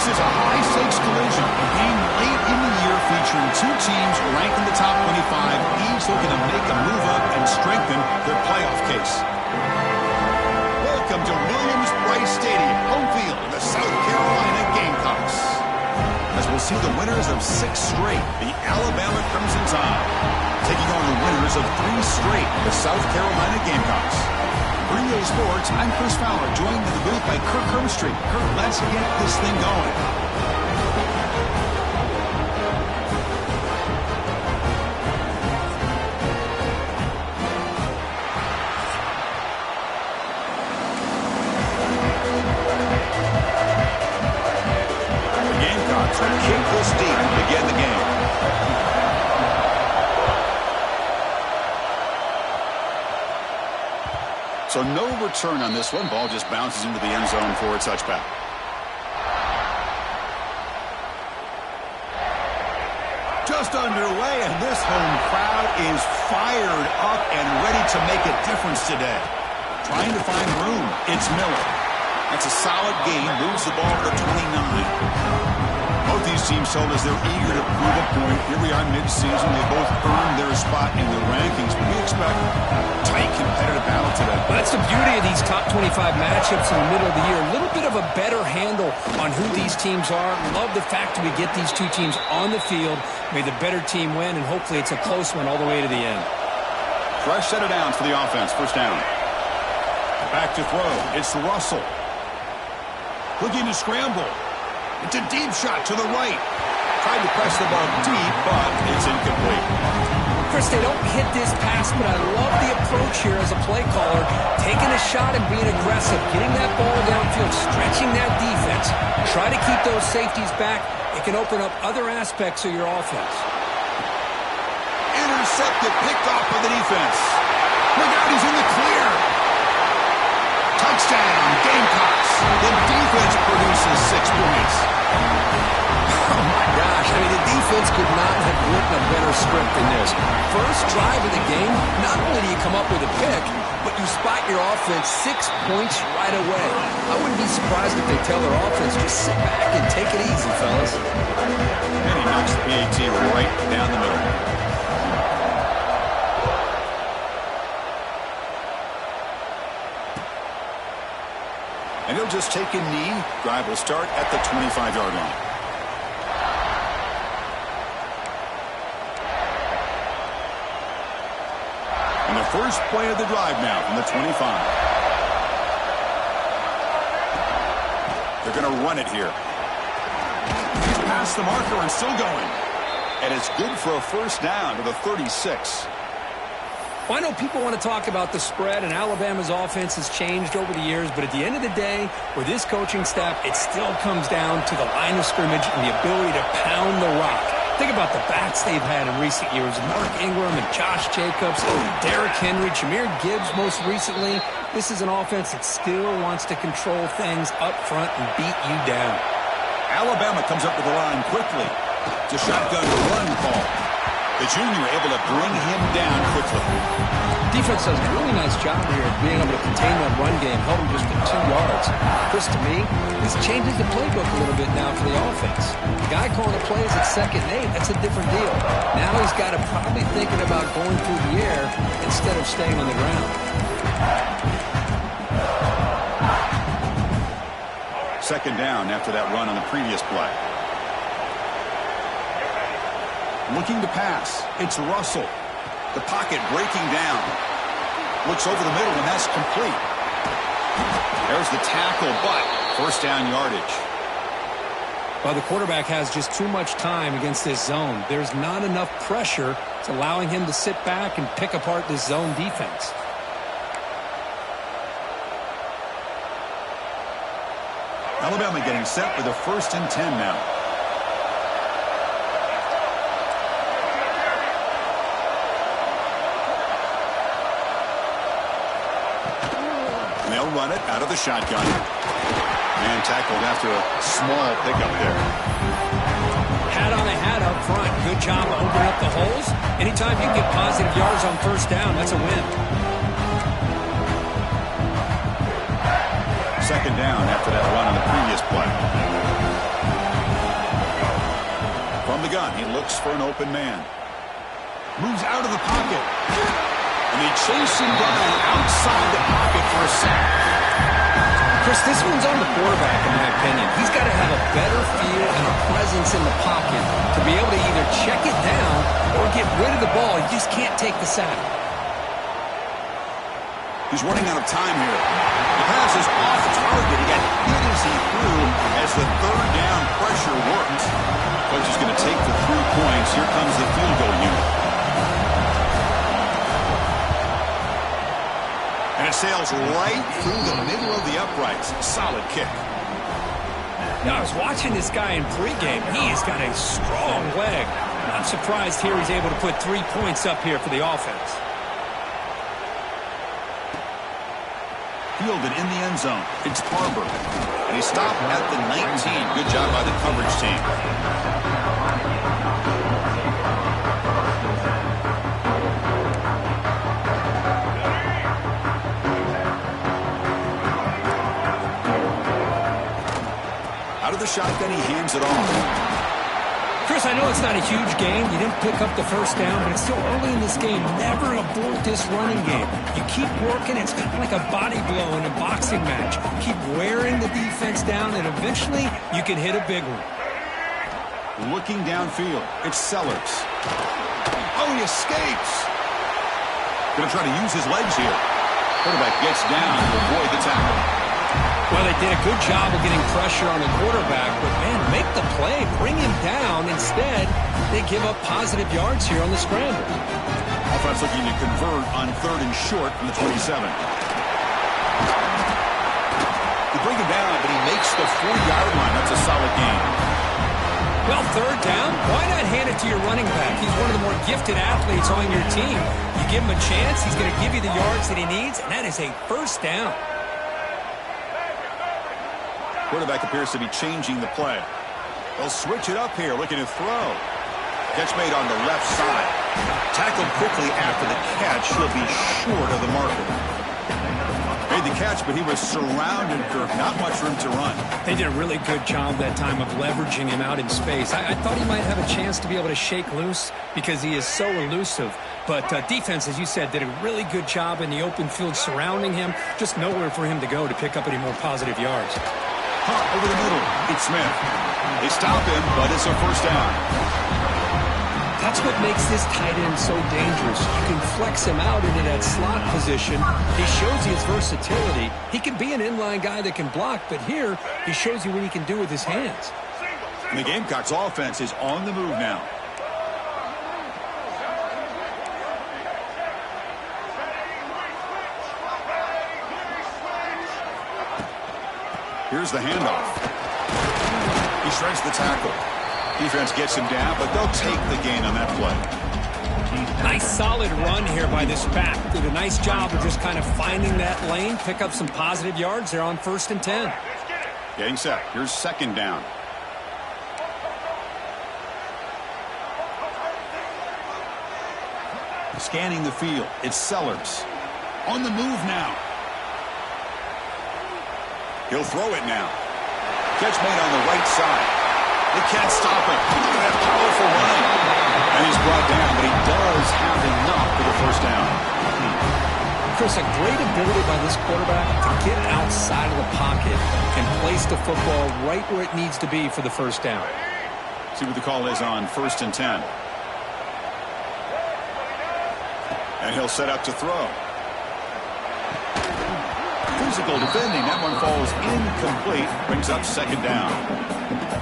This is a high-stakes collision, a game late in the year featuring two teams ranked in the top 25, each looking to make a move up and strengthen their playoff case. Welcome to Williams-Brice Stadium, home field of the South Carolina Gamecocks. As we'll see the winners of 6 straight, the Alabama Crimson Tide, taking on the winners of 3 straight, the South Carolina Gamecocks. For EA Sports, I'm Chris Fowler, joined in the booth by Kirk Hermstreet. Kirk, let's get this thing going. The Gamecocks will kick this deep to begin the game. So no return on this one. Ball just bounces into the end zone for a touchback. Just underway, and this home crowd is fired up and ready to make a difference today. Trying to find room. It's Miller. That's a solid gain. Moves the ball to the 29. Both these teams told us they're eager to prove a point. Here we are mid-season. They both earned their spot in the rankings. But we expect tight, competitive battle today. Well, that's the beauty of these top 25 matchups in the middle of the year. A little bit of a better handle on who these teams are. Love the fact that we get these two teams on the field. May the better team win, and hopefully it's a close one all the way to the end. Fresh set of downs for the offense. First down. Back to throw. It's Russell. Looking to scramble. It's a deep shot to the right. Tried to press the ball deep, but it's incomplete. Chris, they don't hit this pass, but I love the approach here as a play caller. Taking a shot and being aggressive. Getting that ball downfield, stretching that defense. Try to keep those safeties back. It can open up other aspects of your offense. Intercepted, picked off by the defense. Look out, he's in the clear. Touchdown, Gamecocks. The defense produces 6 points. Oh, my gosh. I mean, the defense could not have written a better script than this. First drive of the game, not only do you come up with a pick, but you spot your offense 6 points right away. I wouldn't be surprised if they tell their offense, just sit back and take it easy, fellas. And he knocks the PAT right down the middle. And he'll just take a knee. Drive will start at the 25-yard line. And the first play of the drive now from the 25. They're going to run it here. He's past the marker and still going. And it's good for a first down to the 36. Well, I know people want to talk about the spread, and Alabama's offense has changed over the years, but at the end of the day, with this coaching staff, it still comes down to the line of scrimmage and the ability to pound the rock. Think about the backs they've had in recent years. Mark Ingram and Josh Jacobs, Derrick Henry, Jahmyr Gibbs most recently. This is an offense that still wants to control things up front and beat you down. Alabama comes up with the line quickly. It's a shotgun run call. The junior able to bring him down quickly. Defense does a really nice job here of being able to contain that run game, held him just to 2 yards. Chris, to me, this changes the playbook a little bit now for the offense. The guy calling the plays at 2nd and 8, that's a different deal. Now he's got to probably thinking about going through the air instead of staying on the ground. Second down after that run on the previous play. Looking to pass. It's Russell. The pocket breaking down. Looks over the middle, and that's complete. There's the tackle, but first down yardage. Well, the quarterback has just too much time against this zone. There's not enough pressure. It's allowing him to sit back and pick apart this zone defense. Alabama getting set with a 1st and 10 now. They'll run it out of the shotgun. And tackled after a small pickup there. Hat on a hat up front. Good job of opening up the holes. Anytime you get positive yards on first down, that's a win. Second down after that run on the previous play. gun. He looks for an open man. Moves out of the pocket. And they chase him down outside the pocket for a sack. Chris, this one's on the quarterback, in my opinion. He's got to have a better feel and a presence in the pocket to be able to either check it down or get rid of the ball. He just can't take the sack. He's running out of time here. The pass is off target. He got hit as he threw as the third down pressure worked. Coach is going to take the 3 points. Here comes the field goal unit. And it sails right through the middle of the uprights. Solid kick. Now, I was watching this guy in pregame. He's got a strong leg. I'm surprised here he's able to put 3 points up here for the offense. Fielded in the end zone. It's Barber. And he stopped at the 19. Good job by the coverage team. Out of the shotgun, he hands it off. Chris, I know it's not a huge game. You didn't pick up the first down, but it's still early in this game. Never abort this running game. You keep working. It's kind of like a body blow in a boxing match. Keep wearing the defense down, and eventually you can hit a big one. Looking downfield, it's Sellers. Oh, he escapes. Going to try to use his legs here. Quarterback gets down to avoid the tackle. Well, they did a good job of getting pressure on the quarterback, but, man, make the play. Bring him down. Instead, they give up positive yards here on the scramble. Offense looking to convert on 3rd and short from the 27. They bring him down, but he makes the 4-yard line. That's a solid gain. Well, 3rd down, why not hand it to your running back? He's one of the more gifted athletes on your team. You give him a chance, he's going to give you the yards that he needs, and that is a 1st down. Quarterback appears to be changing the play. They'll switch it up here, looking to throw. Catch made on the left side. Tackled quickly after the catch. He'll be short of the marker. Made the catch, but he was surrounded, Kirk. Not much room to run. They did a really good job that time of leveraging him out in space. I thought he might have a chance to be able to shake loose because he is so elusive. But defense, as you said, did a really good job in the open field surrounding him. Just nowhere for him to go to pick up any more positive yards. Over the middle, it's Smith. They stop him, but it's a 1st down. That's what makes this tight end so dangerous. You can flex him out into that slot position. He shows you his versatility. He can be an inline guy that can block, but here he shows you what he can do with his hands. And the Gamecocks offense is on the move now. Here's the handoff. He shreds the tackle. Defense gets him down, but they'll take the gain on that play. Nice solid run here by this back. Did a nice job of just kind of finding that lane, pick up some positive yards. They're on 1st and 10. Getting set. Here's 2nd down. Scanning the field. It's Sellers. On the move now. He'll throw it now. Catch made on the right side. They can't stop him. Look at that powerful run. And he's brought down, but he does have enough for the 1st down. Chris, a great ability by this quarterback to get outside of the pocket and place the football right where it needs to be for the 1st down. See what the call is on 1st and 10. And he'll set up to throw. Physical defending. That one falls incomplete. Brings up 2nd down.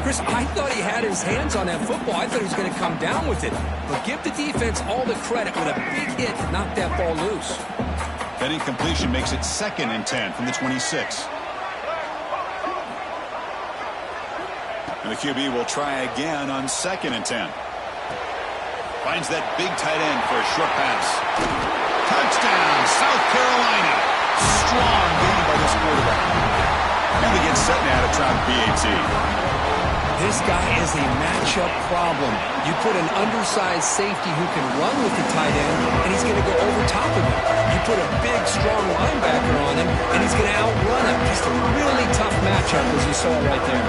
Chris, I thought he had his hands on that football. I thought he was going to come down with it. But give the defense all the credit with a big hit to knock that ball loose. That incompletion makes it 2nd and 10 from the 26. And the QB will try again on 2nd and 10. Finds that big tight end for a short pass. Touchdown, South Carolina. Strong gain by this quarterback. And they get set now to try the PAT. This guy is a matchup problem. You put an undersized safety who can run with the tight end, and he's going to go over top of him. You put a big, strong linebacker on him, and he's going to outrun him. Just a really tough matchup, as you saw right there.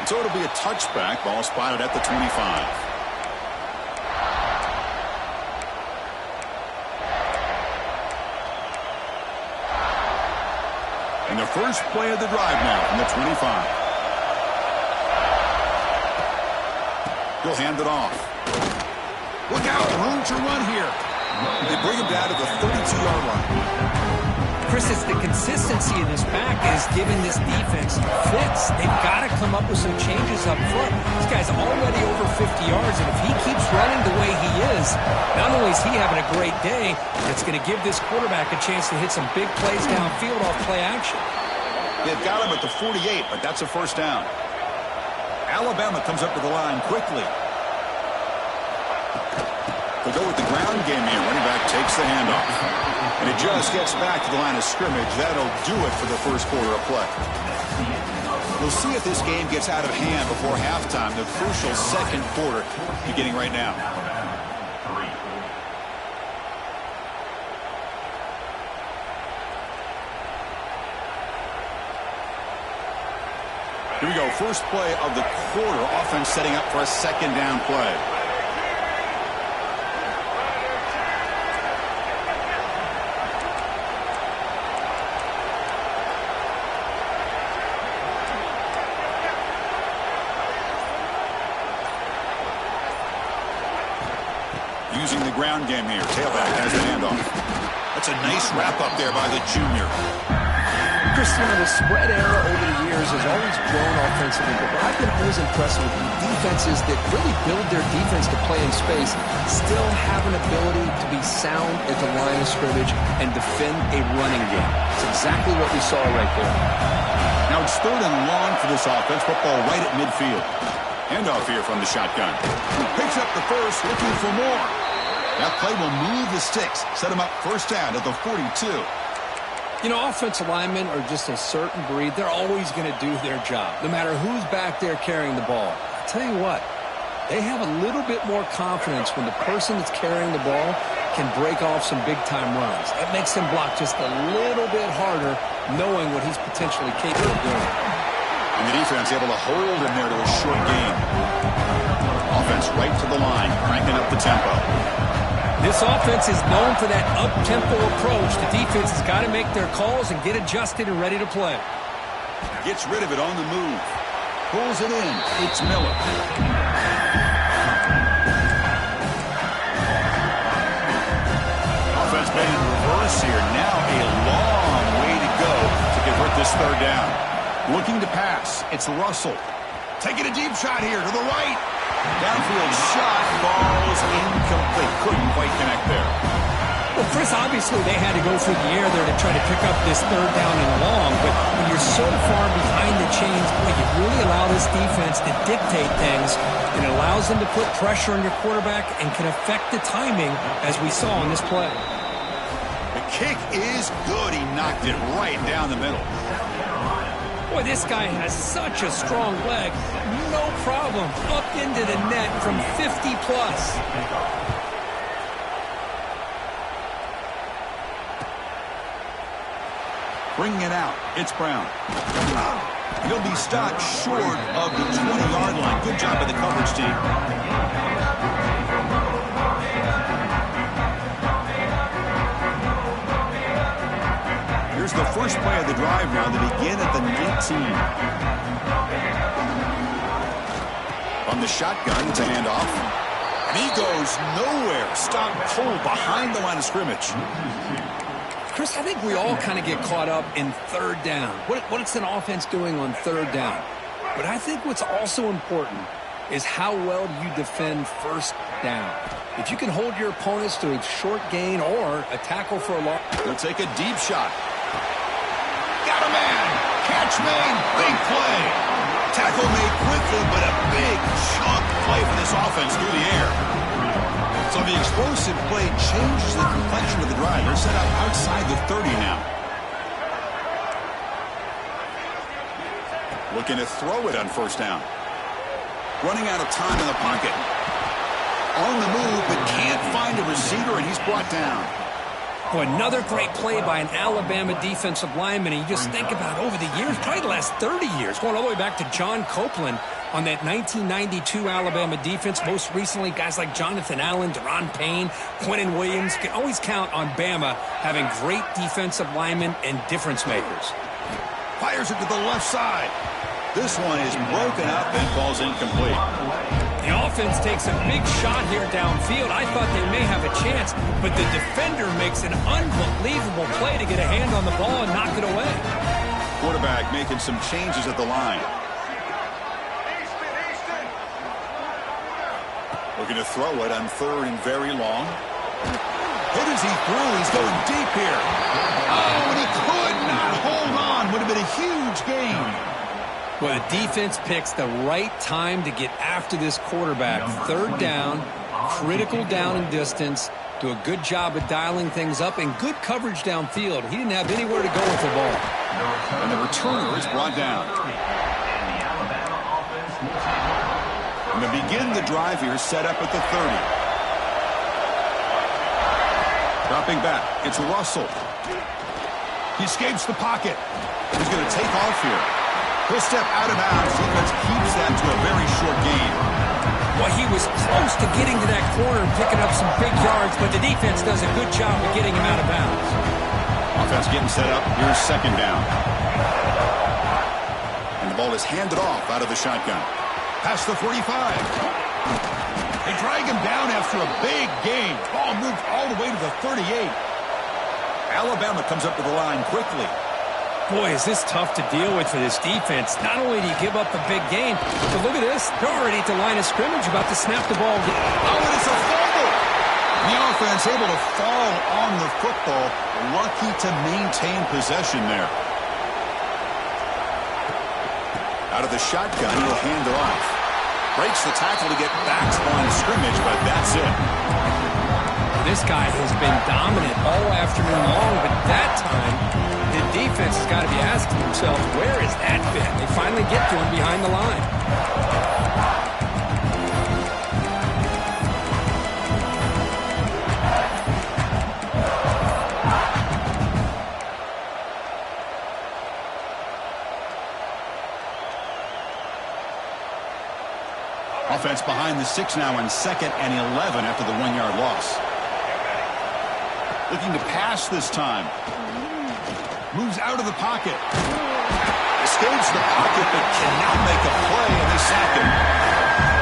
So it'll be a touchback. Ball spotted at the 25. And the first play of the drive now from the 25. He'll hand it off. Look out, room to run here. They bring him down to the 32-yard line. Chris, it's the consistency in this back is giving this defense fits. They've got to come up with some changes up front. This guy's already over 50 yards, and if he keeps running the way he is, not only is he having a great day, it's going to give this quarterback a chance to hit some big plays downfield off play action. They've got him at the 48, but that's a first down. Alabama comes up to the line quickly. They go with the ground game here. Running back takes the handoff. And it just gets back to the line of scrimmage. That'll do it for the first quarter of play. We'll see if this game gets out of hand before halftime. The crucial second quarter beginning right now. Here we go. First play of the quarter. Offense setting up for a second down play. Using the ground game here. Tailback has the handoff. That's a nice wrap up there by the junior. Chris, the spread era over the years has always grown offensively, but I've been always impressed with defenses that really build their defense to play in space, still have an ability to be sound at the line of scrimmage and defend a running game. It's exactly what we saw right there. Now it's 3rd and long for this offense. Football right at midfield. Handoff here from the shotgun. Picks up the first, looking for more. That play will move the sticks, set him up first down at the 42. You know, offensive linemen are just a certain breed. They're always going to do their job, no matter who's back there carrying the ball. I'll tell you what, they have a little bit more confidence when the person that's carrying the ball can break off some big-time runs. That makes them block just a little bit harder, knowing what he's potentially capable of doing. And the defense able to hold him there to a short gain. Offense right to the line, cranking up the tempo. This offense is known for that up-tempo approach. The defense has got to make their calls and get adjusted and ready to play. Gets rid of it on the move. Pulls it in. It's Miller. Offense made in reverse here. Now a long way to go to convert this third down. Looking to pass. It's Russell. Taking a deep shot here to the right. Downfield shot. Falls incomplete. Couldn't quite connect there. Well, Chris, obviously they had to go through the air there to try to pick up this third down and long, but when you're so far behind the chains, boy, you really allow this defense to dictate things, and it allows them to put pressure on your quarterback and can affect the timing, as we saw on this play. The kick is good. He knocked it right down the middle. Boy, this guy has such a strong leg. No problem. Up into the net from 50-plus. Bringing it out. It's Brown. He'll be stopped short of the 20-yard line. Good job by the coverage team. Here's the first play of the drive now. They begin at the 19. On the shotgun, it's a handoff. And he goes nowhere. Stop cold behind the line of scrimmage. Chris, I think we all kind of get caught up in third down. What's an offense doing on third down? But I think what's also important is how well you defend first down. If you can hold your opponents to a short gain or a tackle for a loss. He'll take a deep shot. Got a man. Catch made. Big play. Tackle made quickly, but a big chunk play for this offense through the air. So the explosive play changes the complexion of the drive. They're set up outside the 30 now. Looking to throw it on first down. Running out of time in the pocket. On the move, but can't find a receiver, and he's brought down. Well, another great play by an Alabama defensive lineman. And you just think about over the years, probably the last 30 years, going all the way back to John Copeland on that 1992 Alabama defense. Most recently, guys like Jonathan Allen, Deron Payne, Quinnen Williams. Can always count on Bama having great defensive linemen and difference makers. Fires it to the left side. This one is broken up and falls incomplete. The offense takes a big shot here downfield. I thought they may have a chance, but the defender makes an unbelievable play to get a hand on the ball and knock it away. Quarterback making some changes at the line. Looking to throw it on 3rd and very long. Hit as he threw. He's going deep here. Oh, and he could not hold on. Would have been a huge gain. Well, the defense picks the right time to get after this quarterback. 3rd down, critical down and distance. Do a good job of dialing things up and good coverage downfield. He didn't have anywhere to go with the ball. And the returner is brought down. And to begin the drive here, set up at the 30. Dropping back, it's Russell. He escapes the pocket. He's going to take off here. He'll step out of bounds. Defense keeps that to a very short gain. Well, he was close to getting to that corner and picking up some big yards, but the defense does a good job of getting him out of bounds. Offense getting set up. Here's 2nd down. And the ball is handed off out of the shotgun. Past the 45. They drag him down after a big gain. Ball moved all the way to the 38. Alabama comes up to the line quickly. Boy, is this tough to deal with for this defense. Not only do you give up a big gain, but look at this. They're already at the line of scrimmage about to snap the ball. Oh, and it's a fumble. The offense able to fall on the football. Lucky to maintain possession there. Out of the shotgun, he'll hand it off. Breaks the tackle to get back to the line of scrimmage, but that's it. This guy has been dominant all afternoon long, but that time, the defense has got to be asking themselves, where is that been? They finally get to him behind the line. Offense behind the 6 now on 2nd and 11 after the 1-yard loss. Looking to pass this time. Moves out of the pocket. Escapes the pocket but cannot make a play, and they sack him.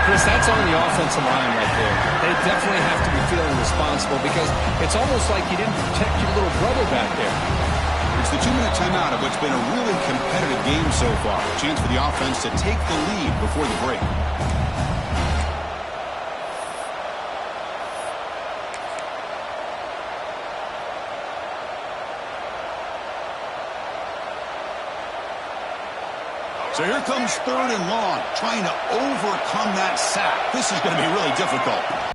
Chris, that's on the offensive line right there. They definitely have to be feeling responsible because it's almost like you didn't protect your little brother back there. It's the 2-minute timeout of what's been a really competitive game so far. Chance for the offense to take the lead before the break. So here comes 3rd and long, trying to overcome that sack. This is going to be really difficult.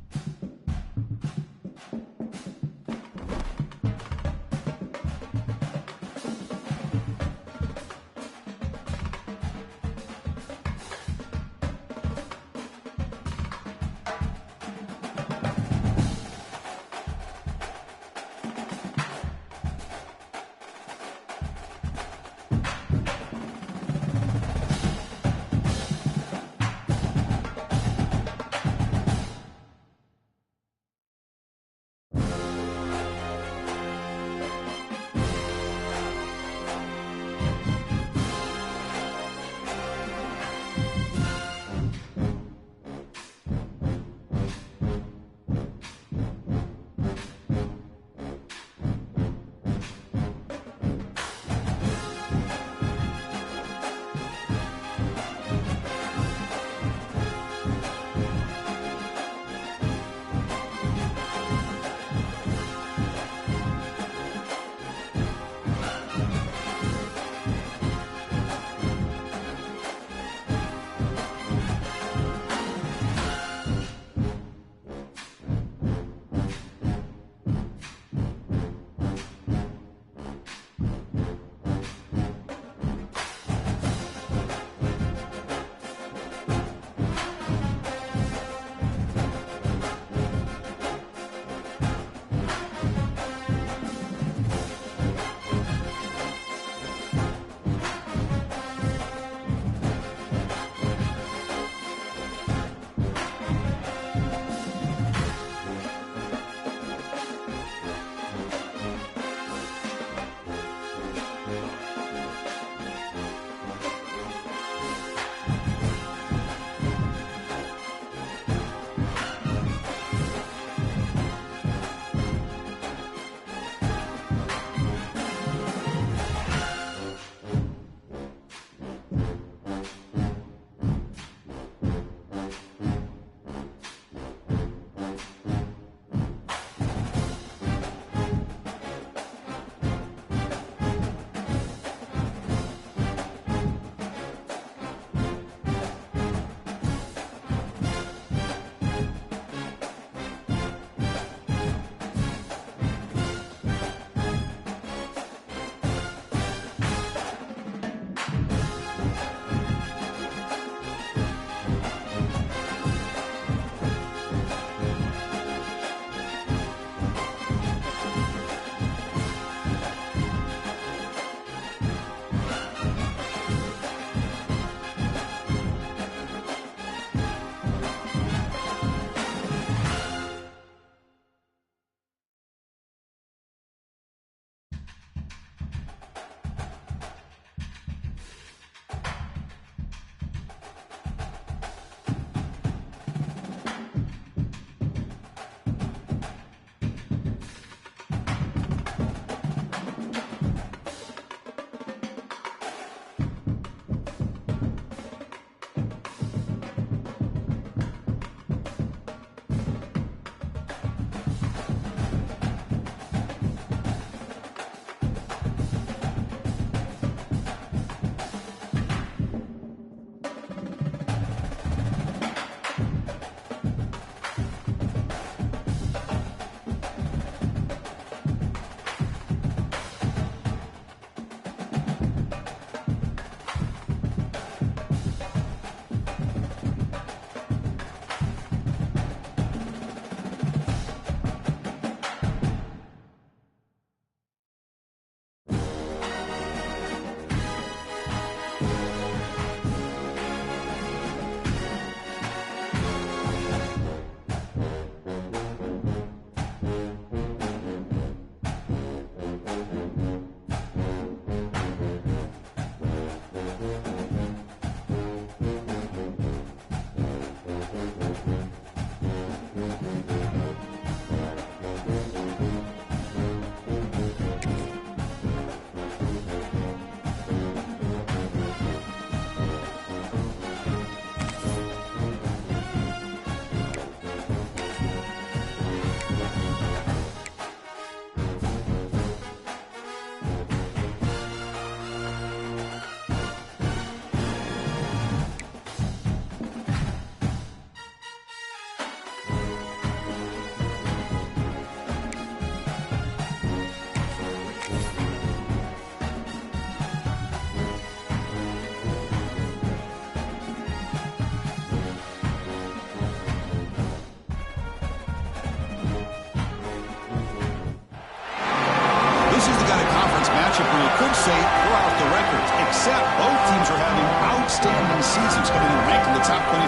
could say throughout the records, except both teams are having outstanding seasons, coming in ranked in the top 25.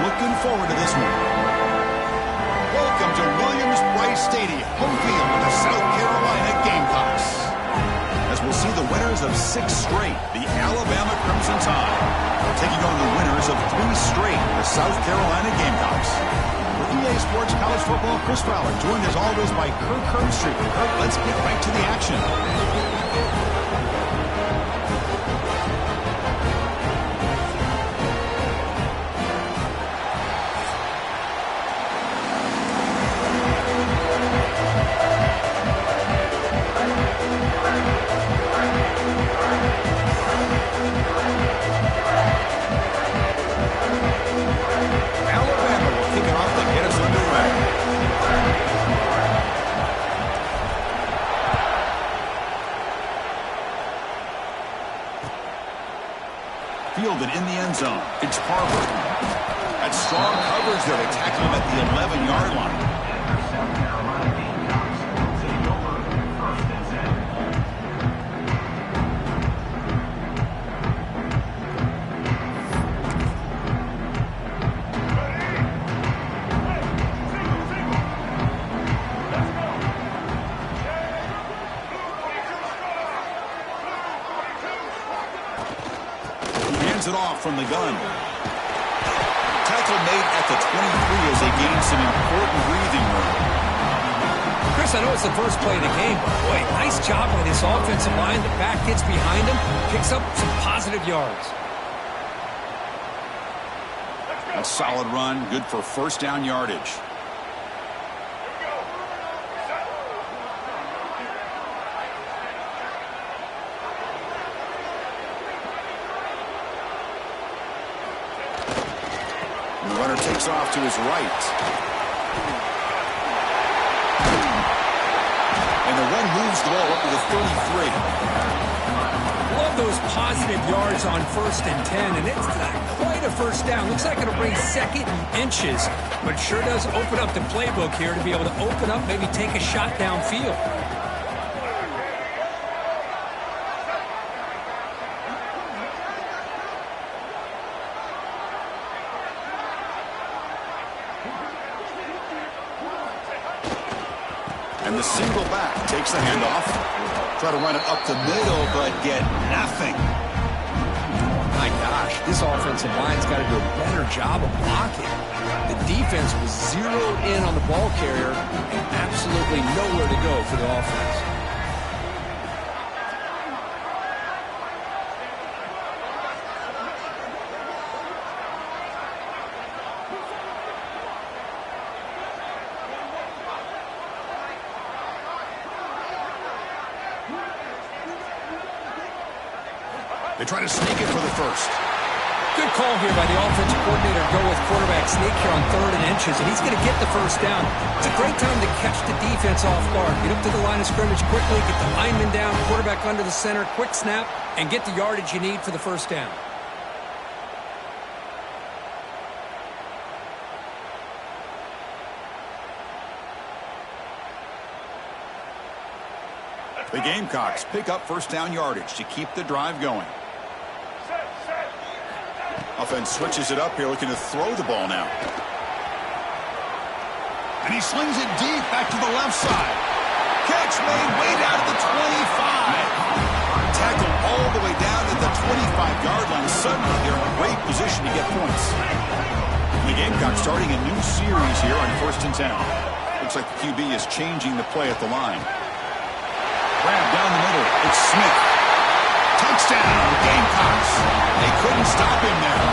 Looking forward to this one. Welcome to Williams-Brice Stadium, home field of the South Carolina Gamecocks. As we'll see the winners of 6 straight, the Alabama Crimson Tide, taking on the winners of 3 straight, the South Carolina Gamecocks. For EA Sports College Football, Chris Fowler, joined as always by Kirk Herbstreit. Kirk, let's get right to the action. Fielded in the end zone. It's Harvard. That's strong coverage there. They tackle him at the 11-yard line. It off from the gun. Tackle made at the 23 as they gain some important breathing room. Chris, I know it's the first play of the game, but boy, nice job by this offensive line. The back gets behind him, picks up some positive yards. A solid run, good for first down yardage. The runner takes off to his right. And the run moves the ball up to the 33. Love those positive yards on 1st and 10, and it's not quite a first down. Looks like it'll bring 2nd and inches, but sure does open up the playbook here to be able to open up, maybe take a shot downfield. And the single back takes the handoff. Try to run it up the middle, but get nothing. My gosh, this offensive line's got to do a better job of blocking. The defense was zeroed in on the ball carrier and absolutely nowhere to go for the offense. They try to sneak it for the first. Good call here by the offensive coordinator to go with quarterback sneak here on 3rd and inches, and he's going to get the first down. It's a great time to catch the defense off guard. Get up to the line of scrimmage quickly, get the lineman down, quarterback under the center, quick snap, and get the yardage you need for the first down. The Gamecocks pick up first down yardage to keep the drive going. Offense switches it up here, looking to throw the ball now. And he slings it deep back to the left side. Catch made way down at the 25. Tackled all the way down at the 25-yard line. Suddenly, they're in a great position to get points. The Gamecocks starting a new series here on 1st and 10. Looks like the QB is changing the play at the line. Grab down the middle. It's Smith. Touchdown, Gamecocks. They couldn't stop him there.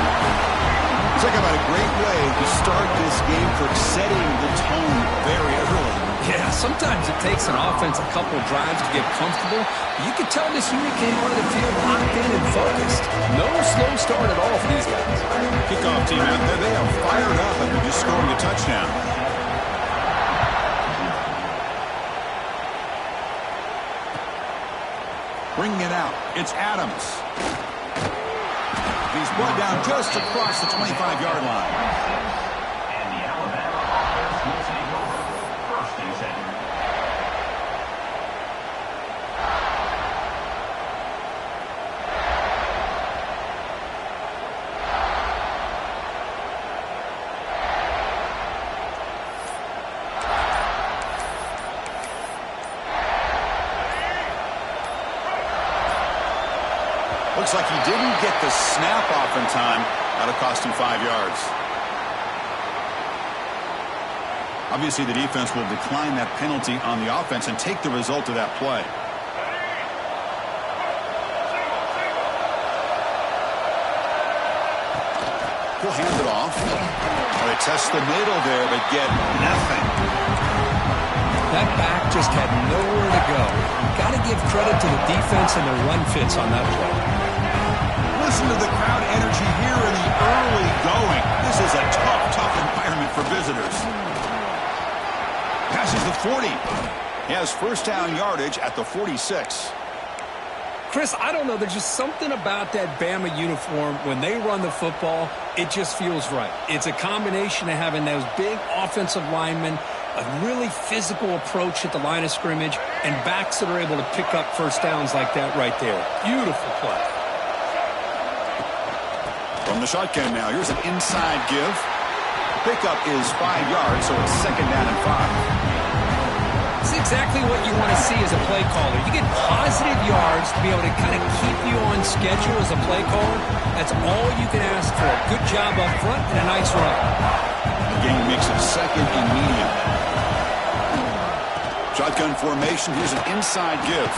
Talk about a great way to start this game for setting the tone very early. Yeah, sometimes it takes an offense a couple drives to get comfortable. You can tell this unit came onto the field locked in and focused. No slow start at all for these guys. Kickoff team out there, they are fired up after just scoring a touchdown. Bringing it out, it's Adams. He's brought down just across the 25-yard line. And the Alabama offense will take over 1st and 10. Looks like he didn't get the snap off in time. That'll cost him 5 yards. Obviously, the defense will decline that penalty on the offense and take the result of that play. He'll hand it off. They test the middle there, but get nothing. That back just had nowhere to go. Got to give credit to the defense and their run fits on that play. Listen to the crowd energy here in the early going. This is a tough environment for visitors. Passes the 40. He has first down yardage at the 46. Chris, I don't know. There's just something about that Bama uniform. When they run the football, it just feels right. It's a combination of having those big offensive linemen, a really physical approach at the line of scrimmage, and backs that are able to pick up first downs like that right there. Beautiful play. From the shotgun now, here's an inside give. Pickup is 5 yards, so it's second down and 5. It's exactly what you want to see as a play caller. You get positive yards to be able to kind of keep you on schedule as a play caller. That's all you can ask for. Good job up front and a nice run. The game makes it second and medium. Shotgun formation. Here's an inside give.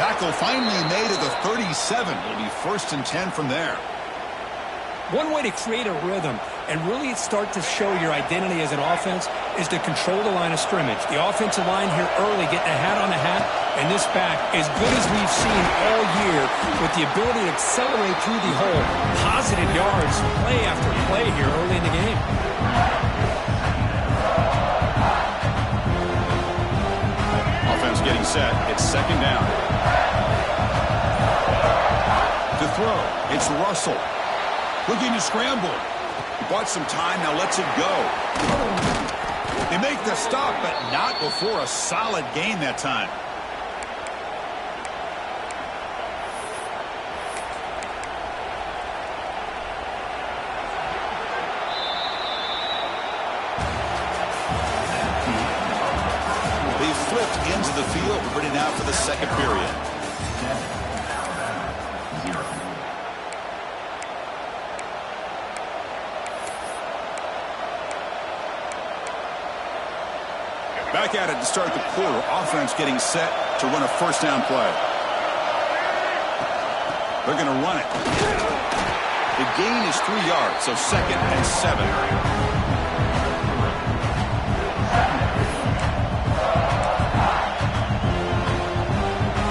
Tackle finally made at the 37. It'll be first and 10 from there. One way to create a rhythm and really start to show your identity as an offense is to control the line of scrimmage. The offensive line here early getting a hat on a hat, and this back, as good as we've seen all year, with the ability to accelerate through the hole. Positive yards, play after play here early in the game. Offense getting set. It's second down. To throw, it's Russell. Looking to scramble. He bought some time, now lets it go. They make the stop, but not before a solid gain that time. They flipped into the field, ready now for the second period. Back at it to start the quarter. Offense getting set to run a first down play. They're going to run it. The gain is 3 yards, so second and 7.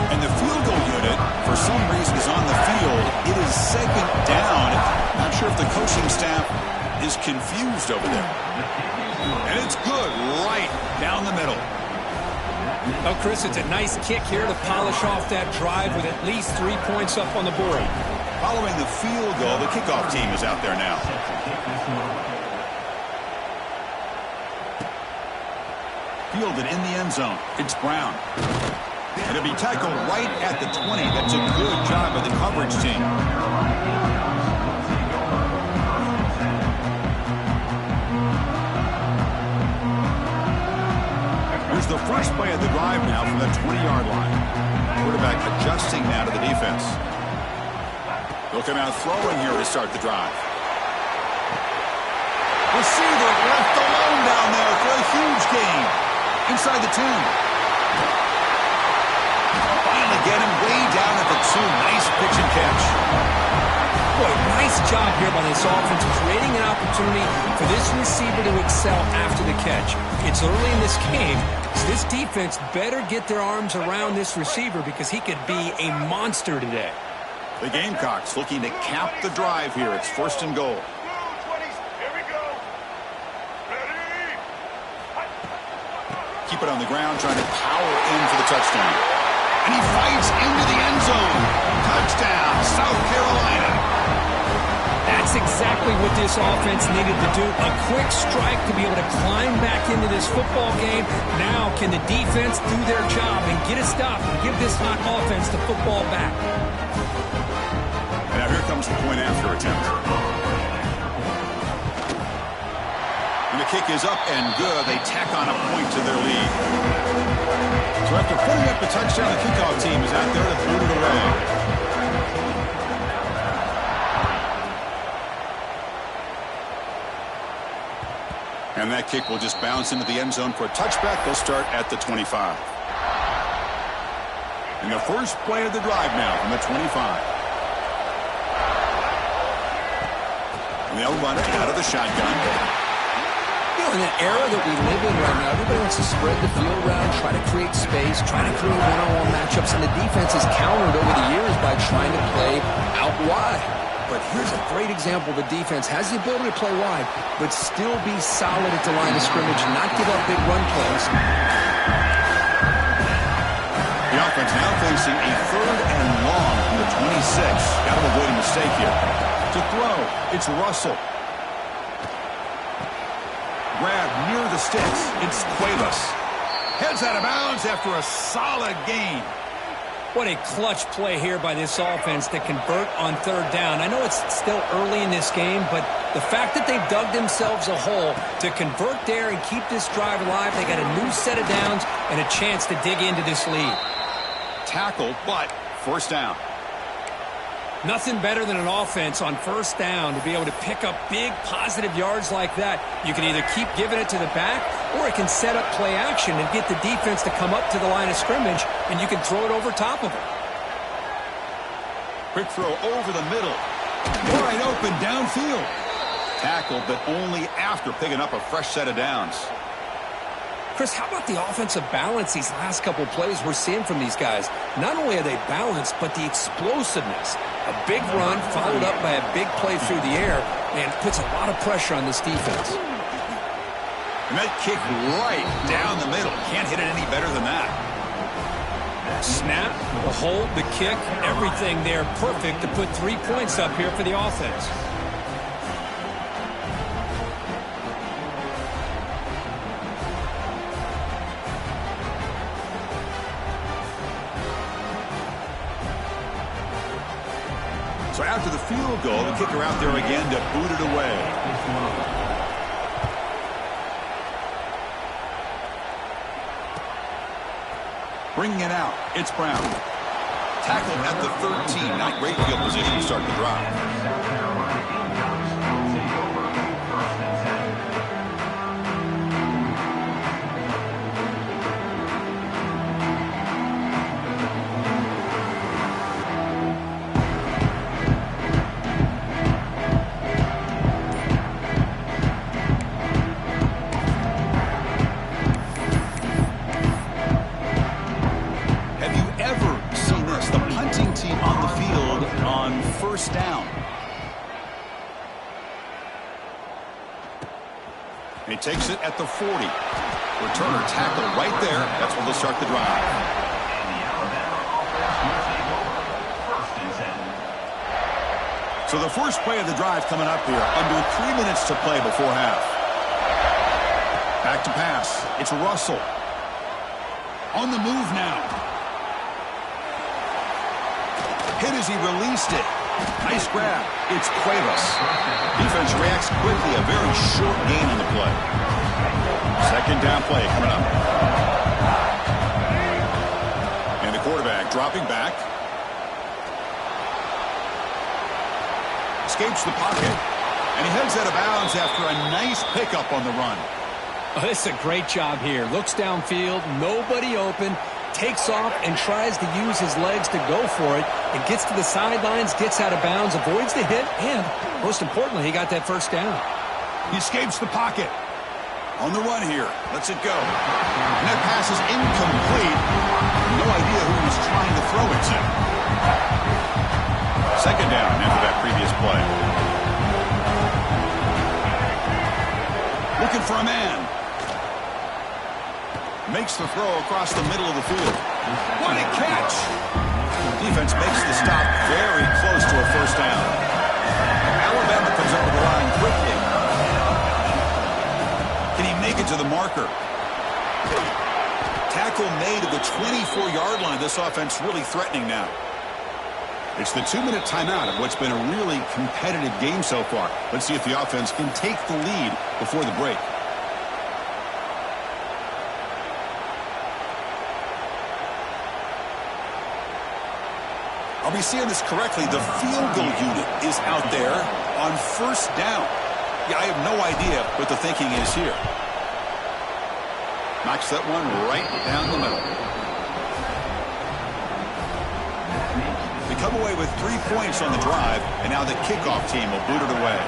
And the field goal unit, for some reason, is on the field. It is second down. Not sure if the coaching staff is confused over there. And it's good right down the middle. Oh, Chris, it's a nice kick here to polish off that drive with at least 3 points up on the board. Following the field goal, the kickoff team is out there now. Fielded in the end zone. It's Brown. And it'll be tackled right at the 20. That's a good job by the coverage team. Here's the first play of the drive now from the 20-yard line. Quarterback adjusting now to the defense. They'll come out throwing here to start the drive. Receiver left alone down there for a huge gain. Inside the 2. Finally get him way down at the 2. Nice pitch and catch. Boy, nice job here by this offense, creating an opportunity for this receiver to excel after the catch. It's early in this game, so this defense better get their arms around this receiver because he could be a monster today. The Gamecocks looking to cap the drive here. It's first and goal. Keep it on the ground, trying to power in for the touchdown. And he fights into the end zone. Touchdown, South Carolina. That's exactly what this offense needed to do. A quick strike to be able to climb back into this football game. Now can the defense do their job and get a stop and give this hot offense the football back. And now here comes the point after attempt. And the kick is up and good. They tack on a point to their lead. So after putting up the touchdown, the kickoff team is out there to boot it away. And that kick will just bounce into the end zone for a touchback. They'll start at the 25. And the first play of the drive now from the 25. And they'll run it out of the shotgun. In an era that we live in right now, everybody wants to spread the field around, try to create space, try to create one-on-one matchups, and the defense has countered over the years by trying to play out wide. But here's a great example. The defense has the ability to play wide, but still be solid at the line of scrimmage, not give up big run plays. The offense now facing a 3rd and long from the 26. Got to avoid a mistake here. To throw, it's Russell. Grab near the sticks. It's Cuevas. Heads out of bounds after a solid gain. What a clutch play here by this offense to convert on 3rd down. I know it's still early in this game, but the fact that they've dug themselves a hole to convert there and keep this drive alive, they got a new set of downs and a chance to dig into this lead. Tackle, but 1st down. Nothing better than an offense on 1st down to be able to pick up big positive yards like that. You can either keep giving it to the back, or it can set up play action and get the defense to come up to the line of scrimmage, and you can throw it over top of it. Quick throw over the middle. Wide open downfield. Tackled, but only after picking up a fresh set of downs. Chris, how about the offensive balance these last couple plays we're seeing from these guys? Not only are they balanced, but the explosiveness. A big run followed up by a big play through the air, and puts a lot of pressure on this defense. And that kick right down the middle. Can't hit it any better than that. Snap, the hold, the kick, everything there perfect to put 3 points up here for the offense. So after the field goal, the kicker out there again to boot it away. Bringing it out, it's Brown. Tackled at the 13. Not great field position to start the drive. He takes it at the 40. Returner tackle right there. That's where they'll start the drive. And the Alabama offense will take over 1st and 10. So the first play of the drive coming up here. Under 3 minutes to play before half. Back to pass. It's Russell. On the move now. Hit as he released it. Nice grab. It's Cuevas. Defense reacts quickly. A very short gain on the play. 2nd down play coming up. And the quarterback dropping back. Escapes the pocket. And he heads out of bounds after a nice pickup on the run. Oh, this is a great job here. Looks downfield. Nobody open. Takes off and tries to use his legs to go for it, and gets to the sidelines, gets out of bounds, avoids the hit, and most importantly, he got that 1st down. He escapes the pocket. On the run here. Lets it go. And that pass is incomplete. No idea who he's trying to throw it to. 2nd down after that previous play. Looking for a man. Makes the throw across the middle of the field. What a catch! Defense makes the stop very close to a 1st down. Alabama comes up with the line quickly. Can he make it to the marker? Tackle made at the 24-yard line. This offense really threatening now. It's the 2-minute timeout of what's been a really competitive game so far. Let's see if the offense can take the lead before the break. Are we seeing this correctly? The field goal unit is out there on 1st down. Yeah, I have no idea what the thinking is here. Knocks that one right down the middle. They come away with 3 points on the drive, and now the kickoff team will boot it away.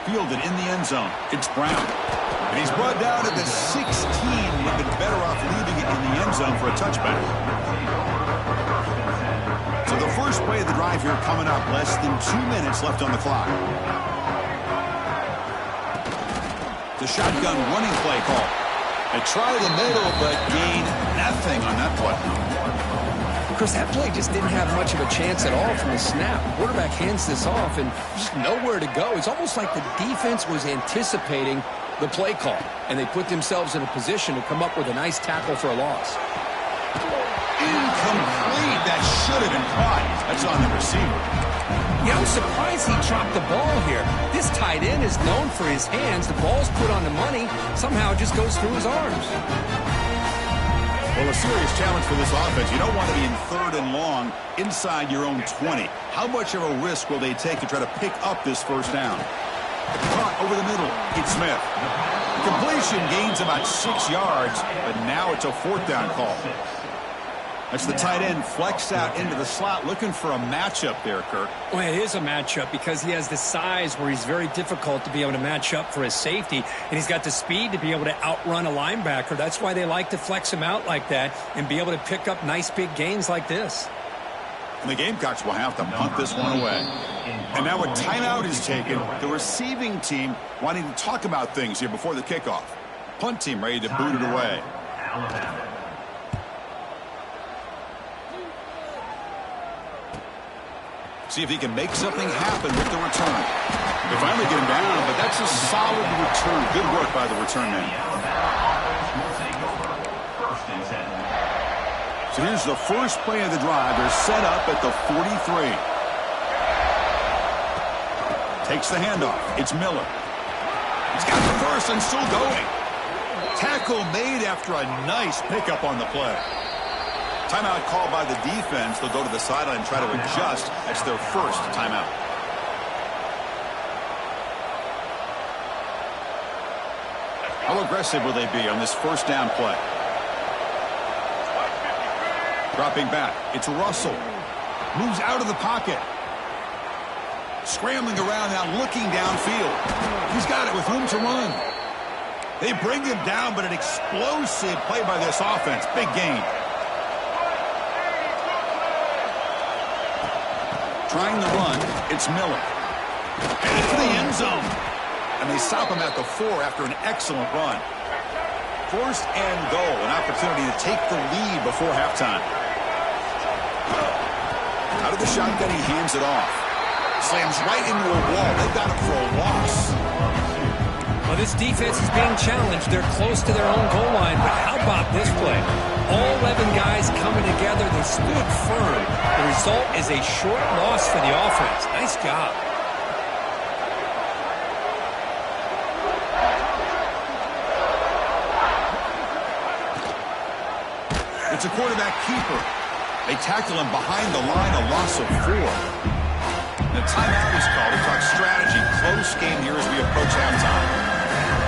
Fielded in the end zone. It's Brown. And he's brought down at the 16. Would have been better off leaving it in the end zone for a touchback. So the first play of the drive here coming up. Less than 2 minutes left on the clock. The shotgun running play call. They try the middle, but gain nothing on that play. Chris, that play just didn't have much of a chance at all from the snap. The quarterback hands this off and just nowhere to go. It's almost like the defense was anticipating the play call, and they put themselves in a position to come up with a nice tackle for a loss. Incomplete. That should have been caught. That's on the receiver. Yeah, I'm surprised he dropped the ball here. This tight end is known for his hands. The ball's put on the money. Somehow it just goes through his arms. Well, a serious challenge for this offense. You don't want to be in 3rd and long inside your own 20. How much of a risk will they take to try to pick up this first down? Caught over the middle. It's Smith. Completion gains about 6 yards, but now it's a 4th down call. That's the tight end flexed out into the slot, looking for a matchup there, Kirk. Well, it is a matchup because he has the size where he's very difficult to be able to match up for his safety, and he's got the speed to be able to outrun a linebacker. That's why they like to flex him out like that and be able to pick up nice big gains like this. And the Gamecocks will have to punt this one away. And now a timeout is taken. The receiving team wanting to talk about things here before the kickoff. Punt team ready to boot it away. See if he can make something happen with the return. They finally get him down, but that's a solid return. Good work by the return man. So here's the first play of the drive. They're set up at the 43. Takes the handoff. It's Miller. He's got the first and still going. Tackle made after a nice pickup on the play. Timeout called by the defense. They'll go to the sideline and try to adjust. That's their first timeout. How aggressive will they be on this first down play? Dropping back. It's Russell. Moves out of the pocket. Scrambling around now, looking downfield. He's got it with room to run. They bring him down, but an explosive play by this offense. Big gain. Trying to run, it's Miller. Headed for the end zone. And they stop him at the 4 after an excellent run. First and goal, an opportunity to take the lead before halftime. Out of the shotgun, he hands it off. Slams right into a wall. They got him for a loss. Well, this defense is being challenged. They're close to their own goal line, but how about this play? All 11 guys coming together. They stood firm. The result is a short loss for the offense. Nice job. It's a quarterback keeper. They tackle him behind the line, a loss of 4. The timeout is called to talk strategy. Close game here as we approach halftime.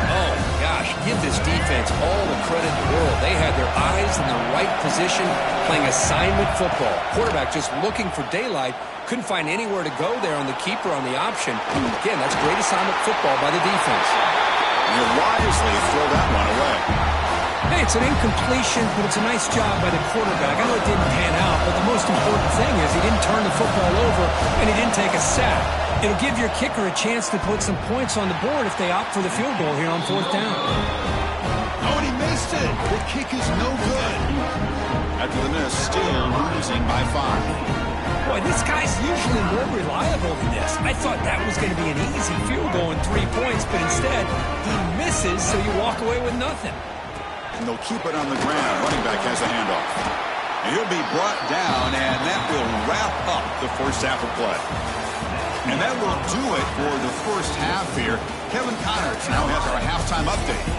Oh, gosh, give this defense all the credit in the world. They had their eyes in the right position, playing assignment football. Quarterback just looking for daylight. Couldn't find anywhere to go there on the keeper on the option. Again, that's great assignment football by the defense. You wisely throw that one away. Hey, it's an incompletion, but it's a nice job by the quarterback. I know it didn't pan out, but the most important thing is he didn't turn the football over and he didn't take a sack. It'll give your kicker a chance to put some points on the board if they opt for the field goal here on 4th down. Oh, and he missed it. The kick is no good. After the miss, still losing by 5. Boy, this guy's usually more reliable than this. I thought that was going to be an easy field goal in 3 points, but instead he misses, so you walk away with nothing. And they'll keep it on the ground. Running back has the handoff. And he'll be brought down, and that will wrap up the first half of play. And that will do it for the first half here. Kevin Connors now has our halftime update.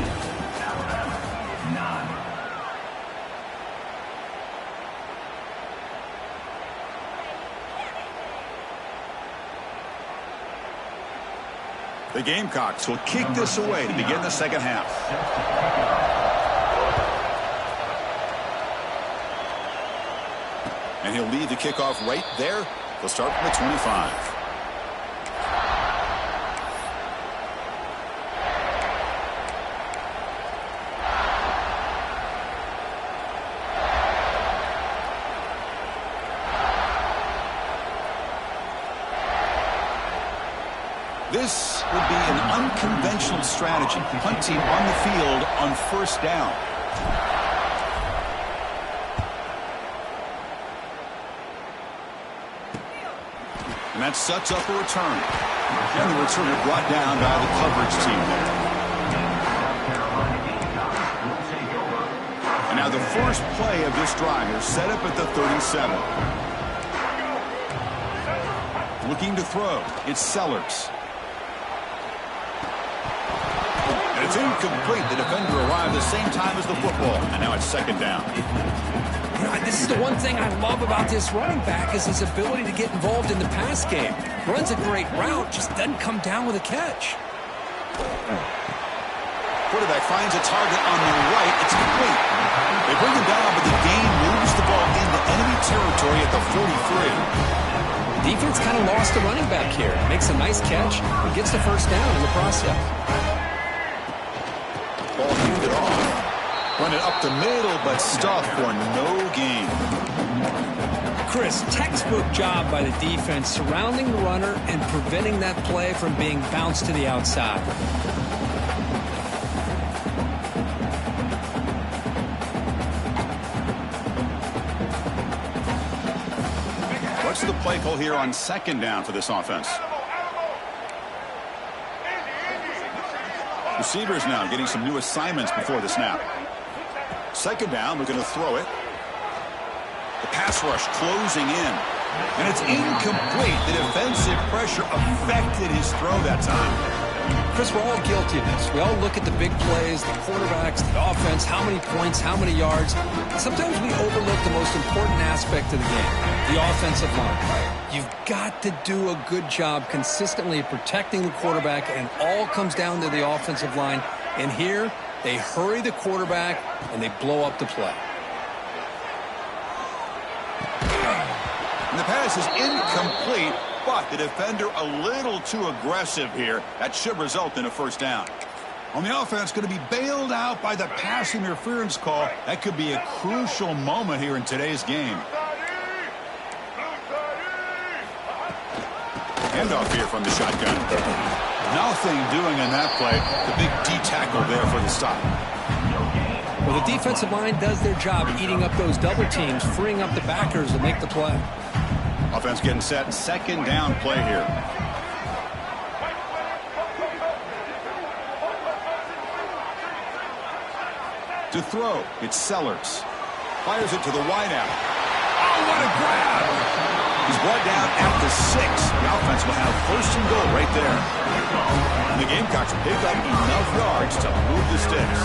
The Gamecocks will kick this away to begin the second half. And he'll lead the kickoff right there. They'll start from the 25. This would be an unconventional strategy, punting on the field on first down. And that sets up a return. And the returner brought down by the coverage team there. And now the first play of this drive is set up at the 37. Looking to throw. It's Sellers. And it's incomplete. The defender arrived the same time as the football. And now it's second down. You know, this is the one thing I love about this running back is his ability to get involved in the pass game. Runs a great route, just doesn't come down with a catch. Quarterback finds a target on the right. It's complete. They bring him down, but the game moves the ball into enemy territory at the 43. Defense kind of lost the running back here. Makes a nice catch and gets the first down in the process. Ball handed off. Run it up the middle, but stuffed for no gain. Chris, textbook job by the defense surrounding the runner and preventing that play from being bounced to the outside. What's the play call here on second down for this offense? Receivers now getting some new assignments before the snap. Second down, we're going to throw it. The pass rush closing in. And it's incomplete. The defensive pressure affected his throw that time. Chris, we're all guilty of this. We all look at the big plays, the quarterbacks, the offense, how many points, how many yards. Sometimes we overlook the most important aspect of the game, the offensive line. You've got to do a good job consistently protecting the quarterback, and all comes down to the offensive line. And here, they hurry the quarterback, and they blow up the play. And the pass is incomplete, but the defender a little too aggressive here. That should result in a first down. On the offense, going to be bailed out by the pass interference call. That could be a crucial moment here in today's game. Handoff here from the shotgun. Nothing doing in that play. The big D tackle there for the stop. Well, the defensive line does their job eating up those double teams, freeing up the backers to make the play. Offense getting set. Second down play here. To throw, it's Sellers. Fires it to the wideout. Oh, what a grab! He's brought down at the 6. The offense will have first and goal right there. And the Gamecocks pick up enough yards to move the sticks.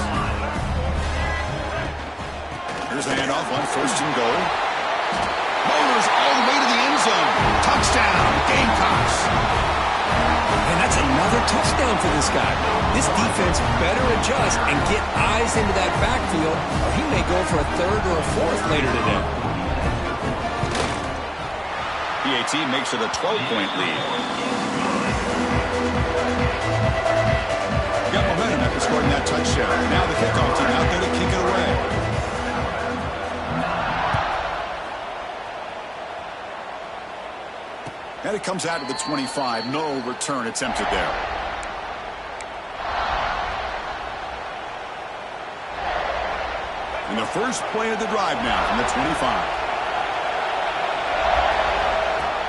Here's the handoff on first and goal. Motors all the way to the end zone. Touchdown, Gamecocks. And that's another touchdown for this guy. This defense better adjust and get eyes into that backfield, or he may go for a third or a fourth later today. PAT makes it a 12-point lead. Got momentum after scoring that touchdown. Now the kickoff team out there to kick it away. And it comes out to the 25. No return attempted there. And the first play of the drive now from the 25.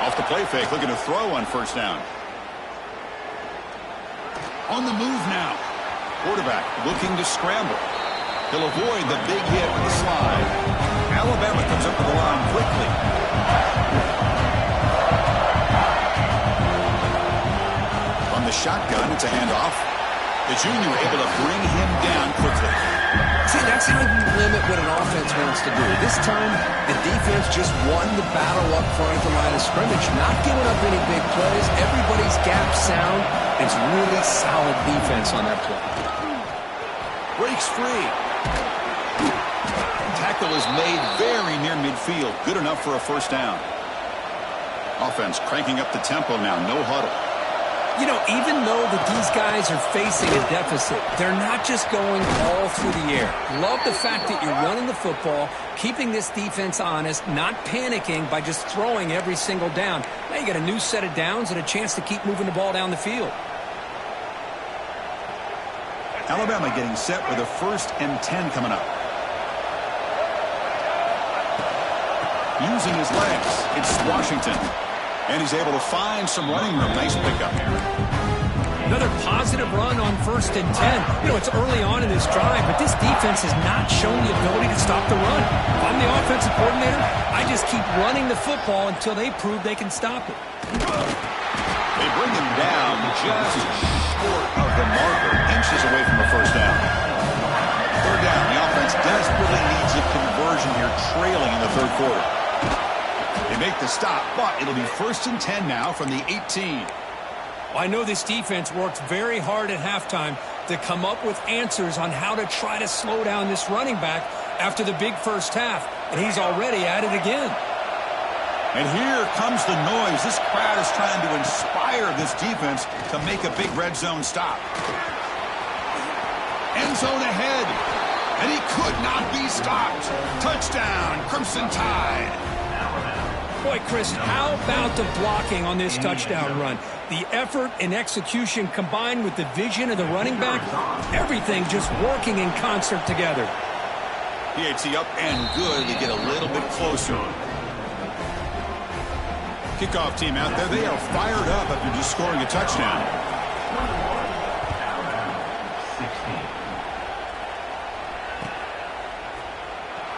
Off the play fake, looking to throw on first down. On the move now. Quarterback looking to scramble. He'll avoid the big hit with the slide. Alabama comes up to the line quickly. From the shotgun, it's a handoff. The junior able to bring him down quickly. See, that's how you limit what an offense wants to do. This time, the defense just won the battle up front at the line of scrimmage, not giving up any big plays. Everybody's gap sound, It's really solid defense on that play. Breaks free. Tackle is made very near midfield. Good enough for a first down. Offense cranking up the tempo now. No huddle. You know, even though that these guys are facing a deficit, they're not just going all through the air. Love the fact that you're running the football, keeping this defense honest, not panicking by just throwing every single down. Now you got a new set of downs and a chance to keep moving the ball down the field. Alabama getting set with a 1st and 10 coming up. Using his legs, it's Washington. And he's able to find some running room. Nice pickup. Another positive run on 1st and 10. You know, it's early on in this drive, but this defense has not shown the ability to stop the run. If I'm the offensive coordinator, I just keep running the football until they prove they can stop it. They bring him down just short of the marker, inches away from the first down. 3rd down. The offense desperately needs a conversion here, trailing in the 3rd quarter. They make the stop, but it'll be 1st and 10 now from the 18. I know this defense worked very hard at halftime to come up with answers on how to try to slow down this running back after the big first half, and he's already at it again. And here comes the noise. This crowd is trying to inspire this defense to make a big red zone stop. End zone ahead, and he could not be stopped. Touchdown, Crimson Tide. Boy, Chris, how about the blocking on this touchdown run? The effort and execution combined with the vision of the running back, everything just working in concert together. PAT up and good. They get a little bit closer. Kickoff team out there. They are fired up after just scoring a touchdown.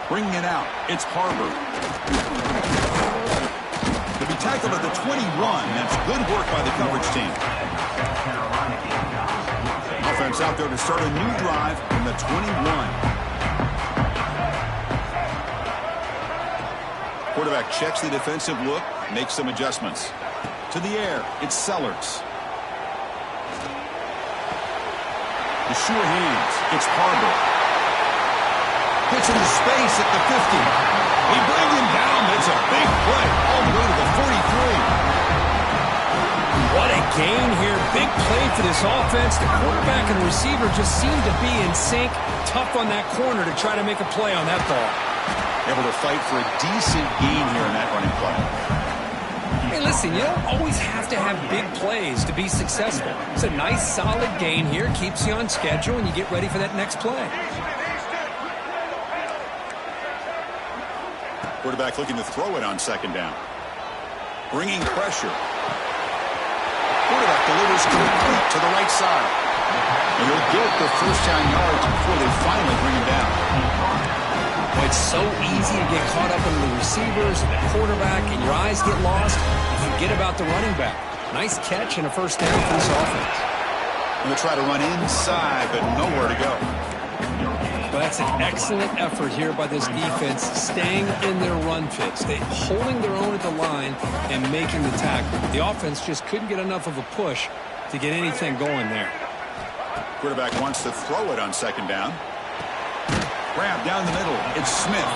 Bringing it out. It's Harbor. Tackled at the 21. That's good work by the coverage team. Offense out there to start a new drive from the 21. Quarterback checks the defensive look, makes some adjustments. To the air, it's Sellers. The sure hands, it's Harbor. Gets into space at the 50. They bring him down. It's a big play all the way to the 43. What a gain here. Big play for this offense. The quarterback and receiver just seem to be in sync. Tough on that corner to try to make a play on that ball. Able to fight for a decent gain here in that running play. Hey, listen, you don't always have to have big plays to be successful. It's a nice, solid gain here. Keeps you on schedule, and you get ready for that next play. Quarterback looking to throw it on 2nd down. Bringing pressure. Quarterback delivers complete to the right side. And he'll get the first down yards before they finally bring him down. Well, it's so easy to get caught up in the receivers and the quarterback, and your eyes get lost. You forget about the running back. Nice catch and a first down for this offense. Going to try to run inside, but nowhere to go. Well, that's an excellent effort here by this defense, staying in their run fits. They holding their own at the line and making the tackle. The offense just couldn't get enough of a push to get anything going there. Quarterback wants to throw it on 2nd down. Grab down the middle. It's Smith.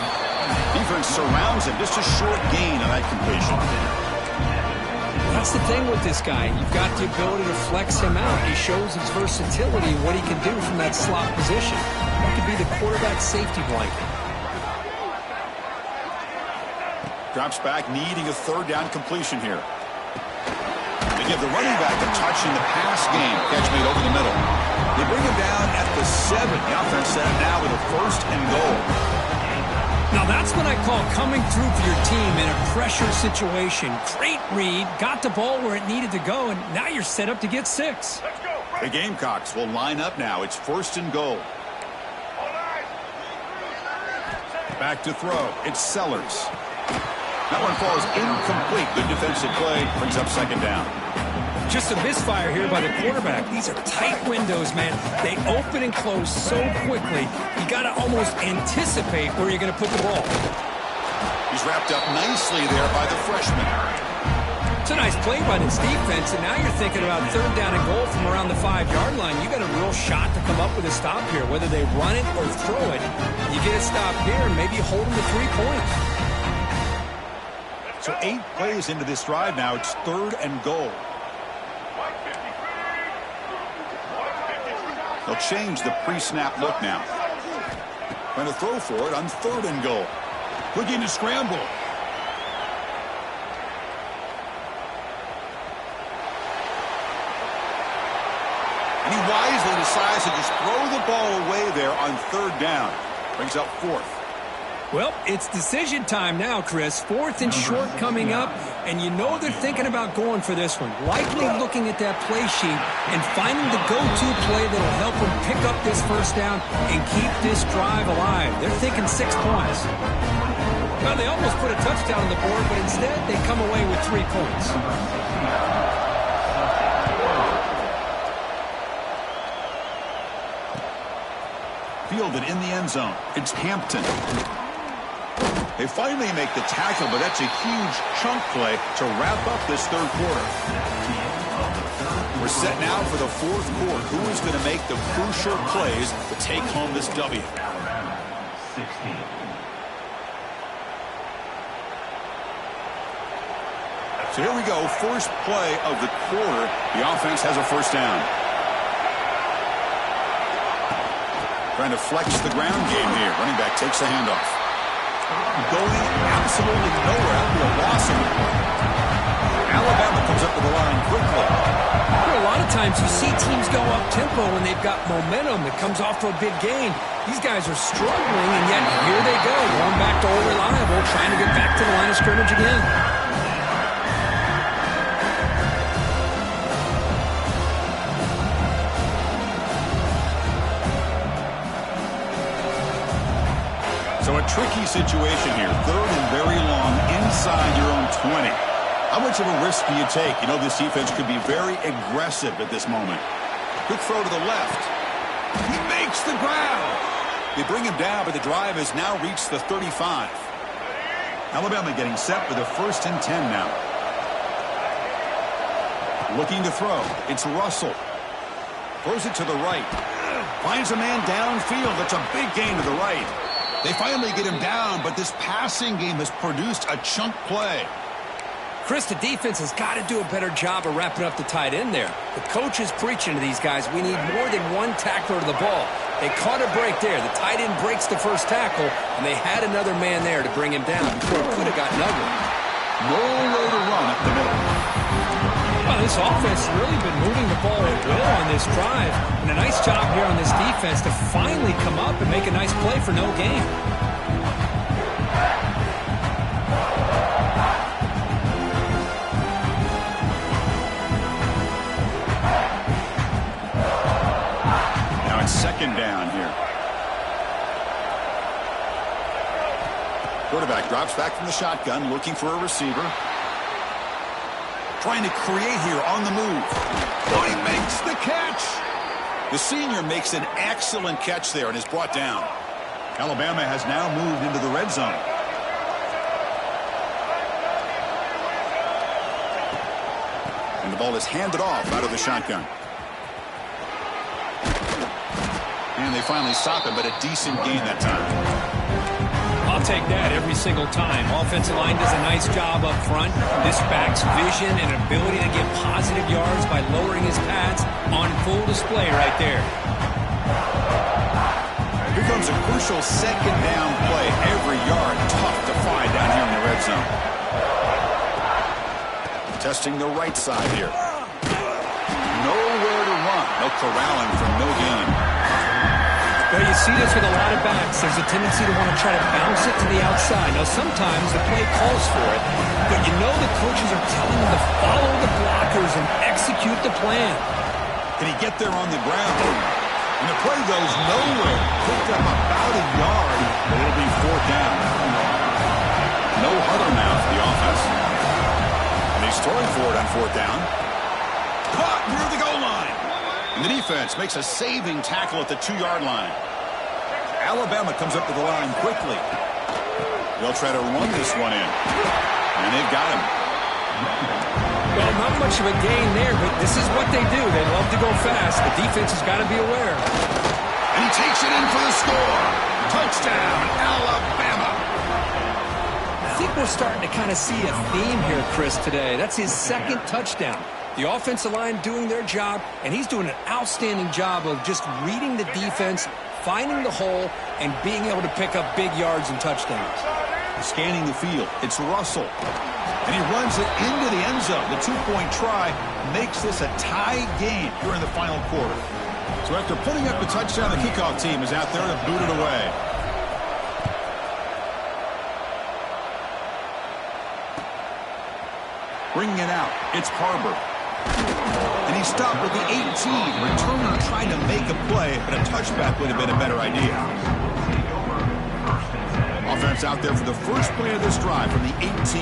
Defense surrounds him. Just a short gain on that completion. That's the thing with this guy. You've got the ability to flex him out. He shows his versatility, what he can do from that slot position. That could be the quarterback safety blanket. Drops back, needing a 3rd down completion here. They give the running back a touch in the pass game. Catch made over the middle. They bring him down at the 7. The offense set up now with a 1st and goal. Now that's what I call coming through for your team in a pressure situation. Great read, got the ball where it needed to go, and now you're set up to get 6. The Gamecocks will line up now. It's 1st and goal. Back to throw. It's Sellers. That one falls incomplete. Good defensive play. Brings up 2nd down. Just a misfire here by the quarterback. These are tight windows, man. They open and close so quickly. You got to almost anticipate where you're going to put the ball. He's wrapped up nicely there by the freshman. It's a nice play by this defense, and now you're thinking about third down and goal from around the 5-yard line. You got a real shot to come up with a stop here, whether they run it or throw it. You get a stop here and maybe hold them to 3 points. So 8 plays into this drive now. It's third and goal. They'll change the pre-snap look now. Going to throw for it on third and goal. Looking to scramble. And he wisely decides to just throw the ball away there on third down. Brings up fourth. Well, it's decision time now, Chris. 4th and short coming up, and you know they're thinking about going for this one. Likely looking at that play sheet and finding the go-to play that will help them pick up this first down and keep this drive alive. They're thinking 6 points. Well, they almost put a touchdown on the board, but instead they come away with 3 points. Fielded in the end zone. It's Hampton. They finally make the tackle, but that's a huge chunk play to wrap up this third quarter. We're set now for the fourth quarter. Who is going to make the crucial plays to take home this W? So here we go. First play of the quarter. The offense has a first down. Trying to flex the ground game here. Running back takes the handoff. Going absolutely nowhere after a loss on the play. Alabama comes up to the line quickly. A lot of times you see teams go up-tempo when they've got momentum that comes off to a big gain. These guys are struggling, and yet here they go, going back to old reliable, trying to get back to the line of scrimmage again. So a tricky situation here. Third and very long inside your own 20. How much of a risk do you take? You know this defense could be very aggressive at this moment. Quick throw to the left. He makes the ground. They bring him down, but the drive has now reached the 35. Alabama getting set for the 1st and 10 now. Looking to throw. It's Russell. Throws it to the right. Finds a man downfield. That's a big gain to the right. They finally get him down, but this passing game has produced a chunk play. Chris, the defense has got to do a better job of wrapping up the tight end there. The coach is preaching to these guys, we need more than one tackler to the ball. They caught a break there. The tight end breaks the first tackle, and they had another man there to bring him down before it could have gotten ugly. No way to run up the middle. Well, this offense has really been moving the ball at will on this drive. And a nice job here on this defense to finally come up and make a nice play for no gain. Now it's second down here. Quarterback drops back from the shotgun, looking for a receiver. Trying to create here on the move. Oh, he makes the catch. The senior makes an excellent catch there and is brought down. Alabama has now moved into the red zone. And the ball is handed off out of the shotgun. And they finally stop him, but a decent gain that time. I'll take that every single time. Offensive line does a nice job up front. This back's vision and ability to get positive yards by lowering his pads on full display right there. Here comes a crucial second down play. Every yard tough to find down here in the red zone. Testing the right side here. Nowhere to run. No corralling from no gain. Well, you see this with a lot of backs. There's a tendency to want to try to bounce it to the outside. Now, sometimes the play calls for it, but you know the coaches are telling them to follow the blockers and execute the plan. Can he get there on the ground? And the play goes nowhere. Picked up about a yard, but it'll be fourth down. No huddle now for the offense. And he's throwing for it on fourth down. Caught near the goal line. And the defense makes a saving tackle at the 2-yard line. Alabama comes up to the line quickly. They'll try to run this one in. And they've got him. Well, not much of a gain there, but this is what they do. They love to go fast. The defense has got to be aware. And he takes it in for the score. Touchdown, Alabama. I think we're starting to kind of see a theme here, Chris, today. That's his second touchdown. The offensive line doing their job, and he's doing an outstanding job of just reading the defense, finding the hole, and being able to pick up big yards and touchdowns. Scanning the field, it's Russell. And he runs it into the end zone. The two-point try makes this a tie game here in the final quarter. So after putting up the touchdown, the kickoff team is out there to boot it away. Bringing it out, it's Harbor. And he stopped with the 18. Returner trying to make a play, but a touchback would have been a better idea. Offense out there for the first play of this drive from the 18.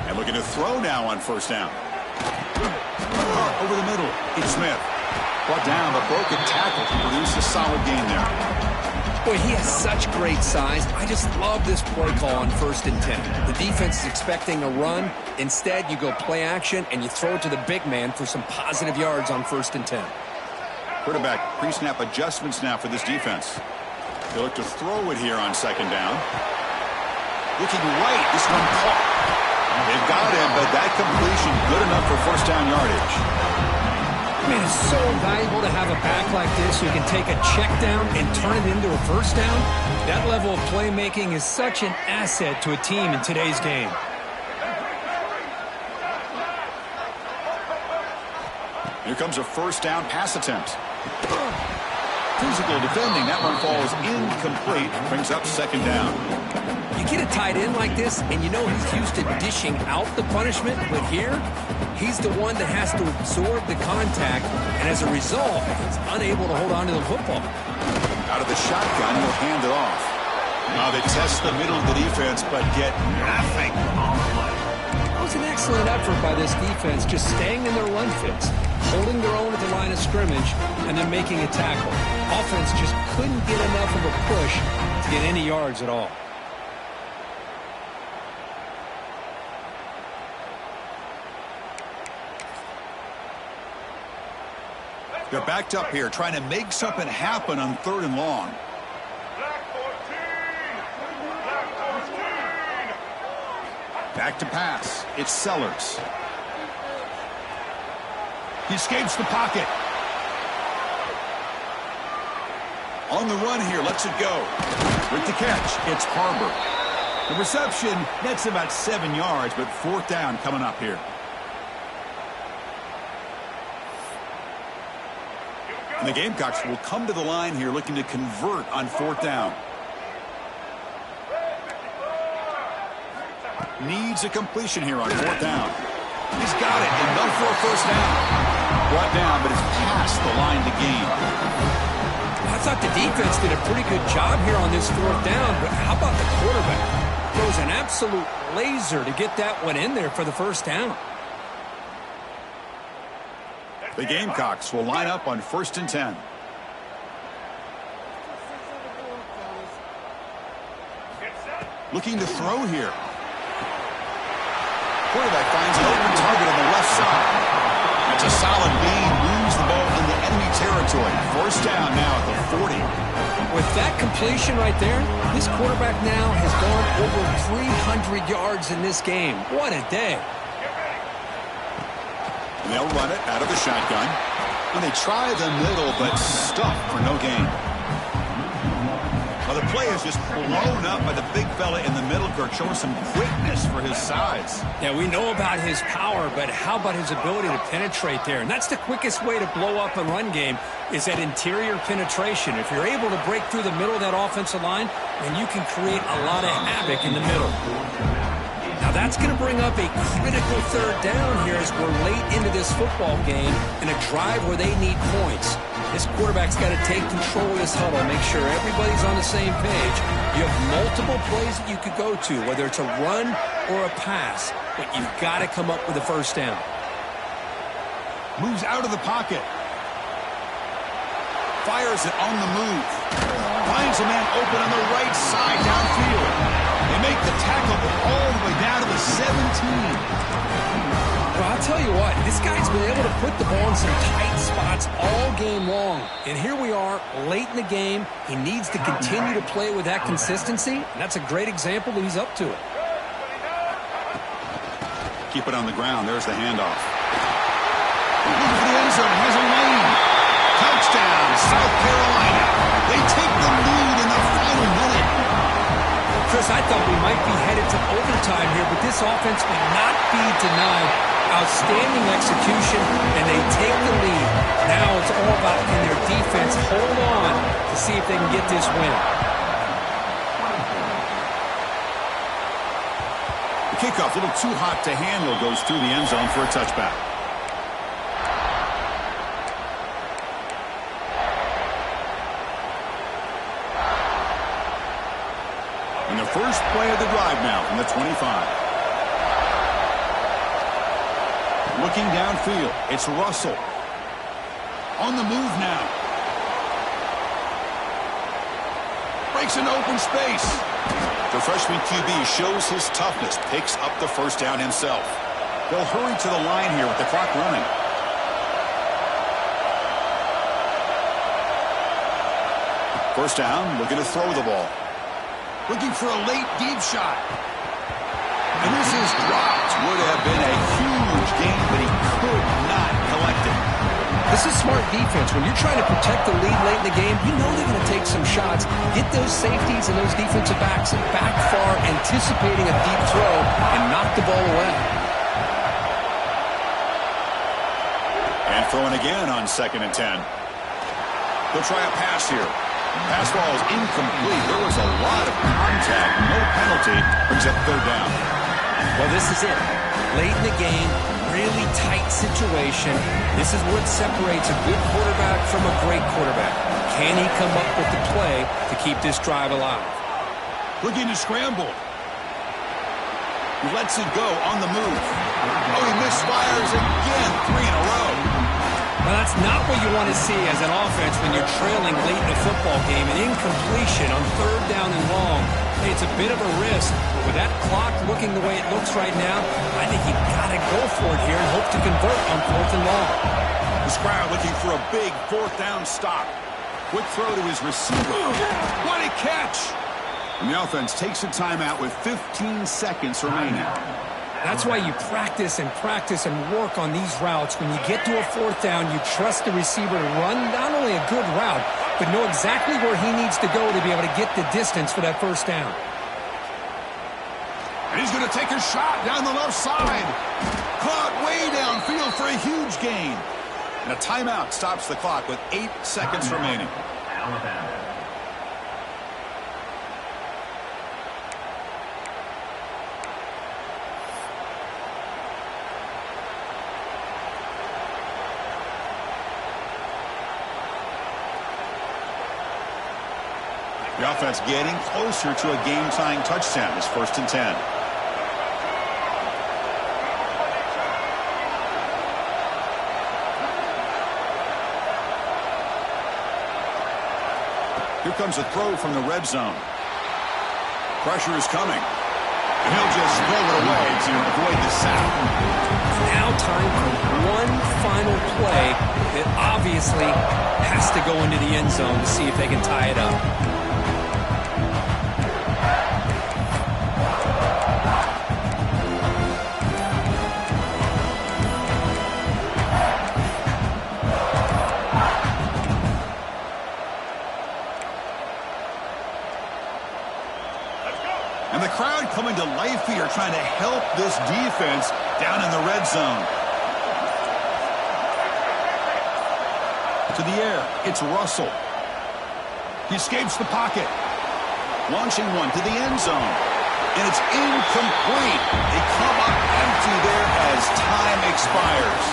And looking to throw now on first down. Over the middle, it's Smith. Brought down, but broken tackle to produce a solid gain there. Boy, he has such great size. I just love this play call on 1st and 10. The defense is expecting a run. Instead, you go play action, and you throw it to the big man for some positive yards on 1st and 10. Quarterback pre-snap adjustments now for this defense. They look to throw it here on 2nd down. Looking right, this one caught. They've got him, but that completion good enough for first down yardage. I mean, it's so valuable to have a back like this who can take a check down and turn it into a first down. That level of playmaking is such an asset to a team in today's game. Here comes a first down pass attempt. Physical defending. That one falls incomplete. Brings up 2nd down. You get a tight end like this, and you know he's used to dishing out the punishment, but here, he's the one that has to absorb the contact, and as a result, he's unable to hold on to the football. Out of the shotgun, he'll hand it off. Now they test the middle of the defense, but get nothing on the play. That was an excellent effort by this defense, just staying in their run fits, holding their own at the line of scrimmage, and then making a tackle. Offense just couldn't get enough of a push to get any yards at all. They're backed up here, trying to make something happen on 3rd and long. Back to pass. It's Sellers. He escapes the pocket. On the run here, lets it go. With the catch, it's Harbor. The reception, that's about 7 yards, but 4th down coming up here. And the Gamecocks will come to the line here looking to convert on 4th down. Needs a completion here on 4th down. He's got it. Enough for a first down. Brought down, but it's past the line to gain. I thought the defense did a pretty good job here on this 4th down, but how about the quarterback? Throws an absolute laser to get that one in there for the first down. The Gamecocks will line up on 1st and 10. Looking to throw here. Quarterback finds an open target on the left side. That's a solid gain. Moves the ball into enemy territory. First down now at the 40. With that completion right there, this quarterback now has gone over 300 yards in this game. What a day. And they'll run it out of the shotgun. And they try the middle, but stuffed for no gain. Well, the play is just blown up by the big fella in the middle, Kirk, showing some quickness for his size. Yeah, we know about his power, but how about his ability to penetrate there? And that's the quickest way to blow up a run game is that interior penetration. If you're able to break through the middle of that offensive line, then you can create a lot of havoc in the middle. Now that's going to bring up a critical 3rd down here as we're late into this football game in a drive where they need points. This quarterback's got to take control of this huddle, make sure everybody's on the same page. You have multiple plays that you could go to, whether it's a run or a pass, but you've got to come up with a first down. Moves out of the pocket. Fires it on the move. Finds a man open on the right side downfield. They make the tackle all the way down to the 17. Well, I'll tell you what, this guy's been able to put the ball in some tight spots all game long. And here we are, late in the game. He needs to continue to play with that consistency, and that's a great example that he's up to it. Keep it on the ground. There's the handoff. Looking for the end zone. Has a lane. Touchdown, South Carolina. They take the lead in the final minute. Chris, I thought we might be headed to overtime here, but this offense will not be denied. Outstanding execution, and they take the lead. Now it's all about can their defense hold on to see if they can get this win. The kickoff, a little too hot to handle, goes through the end zone for a touchback. And the first play of the drive now from the 25. Looking downfield, it's Russell. On the move now. Breaks into open space. The freshman QB shows his toughness, picks up the first down himself. They'll hurry to the line here with the clock running. First down, looking to throw the ball. Looking for a late deep shot. And this is dropped. Would have been a huge gain, but he could not collect it. This is smart defense. When you're trying to protect the lead late in the game, you know they're going to take some shots. Get those safeties and those defensive backs back far, anticipating a deep throw, and knock the ball away. And throwing again on 2nd and 10. They'll try a pass here. Pass ball is incomplete. There was a lot of contact. No penalty. Brings up 3rd down. Well, this is it. Late in the game, really tight situation. This is what separates a good quarterback from a great quarterback. Can he come up with the play to keep this drive alive? Looking to scramble. He lets it go on the move. Oh, he misfires again. 3 in a row. Well, that's not what you want to see as an offense when you're trailing late in a football game. An incompletion on 3rd down and long. Hey, it's a bit of a risk, but with that clock looking the way it looks right now, I think you got to go for it here and hope to convert on 4th and long. This crowd looking for a big 4th down stop. Quick throw to his receiver. What a catch! And the offense takes a timeout with 15 seconds remaining. That's why you practice and work on these routes. When you get to a 4th down, you trust the receiver to run not only a good route, but know exactly where he needs to go to be able to get the distance for that 1st down. And he's going to take a shot down the left side. Caught way downfield for a huge gain. And a timeout stops the clock with 8 seconds remaining. Alabama. The offense getting closer to a game-tying touchdown. It's 1st and 10. Here comes a throw from the red zone. Pressure is coming. And he'll just throw it away to avoid the sack. Now time for one final play that obviously has to go into the end zone to see if they can tie it up. And the crowd coming to life here, trying to help this defense down in the red zone. To the air, it's Russell. He escapes the pocket. Launching one to the end zone. And it's incomplete. They come up empty there as time expires.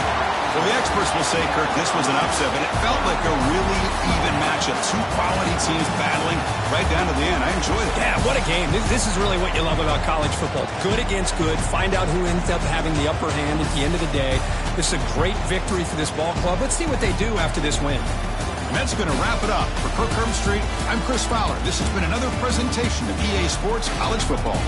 Well, the experts will say, Kirk, this was an upset, but it felt like a really even matchup. 2 quality teams battling right down to the end. I enjoyed it. Yeah, what a game. This is really what you love about college football. Good against good. Find out who ends up having the upper hand at the end of the day. This is a great victory for this ball club. Let's see what they do after this win. That's going to wrap it up. For Kirk Herbstreit, I'm Chris Fowler. This has been another presentation of EA Sports College Football.